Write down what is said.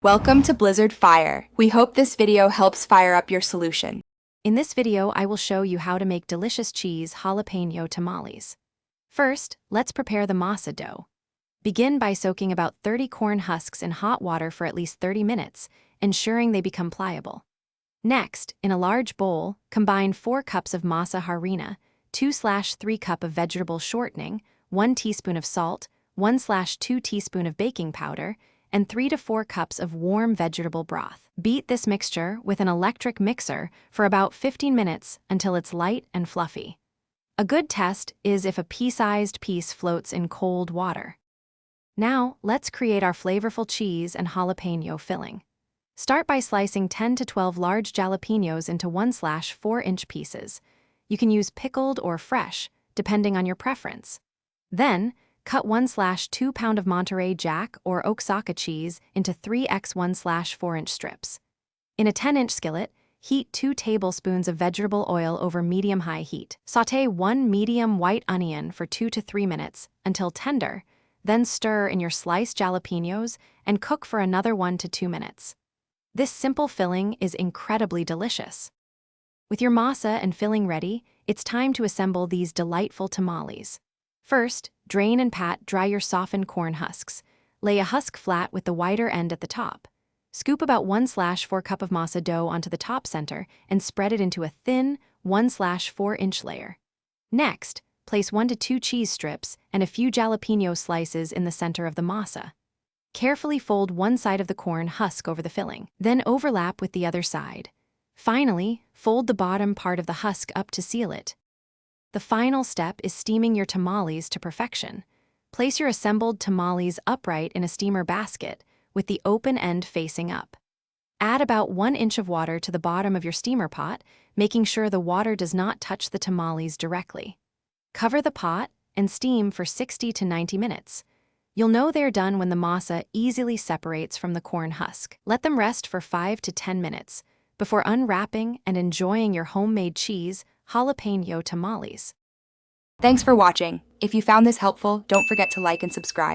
Welcome to Blizzard Fire. We hope this video helps fire up your solution. In this video, I will show you how to make delicious cheese jalapeno tamales. First, let's prepare the masa dough. Begin by soaking about 30 corn husks in hot water for at least 30 minutes, ensuring they become pliable. Next, in a large bowl, combine 4 cups of masa harina, 2/3 cup of vegetable shortening, 1 teaspoon of salt, 1/2 teaspoon of baking powder, and 3 to 4 cups of warm vegetable broth. Beat this mixture with an electric mixer for about 15 minutes until it's light and fluffy. A good test is if a pea-sized piece floats in cold water. Now, let's create our flavorful cheese and jalapeno filling. Start by slicing 10 to 12 large jalapenos into 1/4-inch pieces. You can use pickled or fresh, depending on your preference. Then, cut 1/2 pound of Monterey Jack or Oaxaca cheese into 3x 1/4-inch strips. In a 10-inch skillet, heat 2 tablespoons of vegetable oil over medium-high heat. Sauté 1 medium white onion for 2 to 3 minutes until tender, then stir in your sliced jalapenos and cook for another 1 to 2 minutes. This simple filling is incredibly delicious. With your masa and filling ready, it's time to assemble these delightful tamales. First, drain and pat dry your softened corn husks. Lay a husk flat with the wider end at the top. Scoop about 1/4 cup of masa dough onto the top center and spread it into a thin 1/4-inch layer. Next, place 1 to 2 cheese strips and a few jalapeno slices in the center of the masa. Carefully fold one side of the corn husk over the filling, then overlap with the other side. Finally, fold the bottom part of the husk up to seal it. The final step is steaming your tamales to perfection. Place your assembled tamales upright in a steamer basket, with the open end facing up. Add about 1 inch of water to the bottom of your steamer pot, making sure the water does not touch the tamales directly. Cover the pot and steam for 60 to 90 minutes. You'll know they're done when the masa easily separates from the corn husk. Let them rest for 5 to 10 minutes before unwrapping and enjoying your homemade cheese jalapeno tamales. Thanks for watching. If you found this helpful, don't forget to like and subscribe.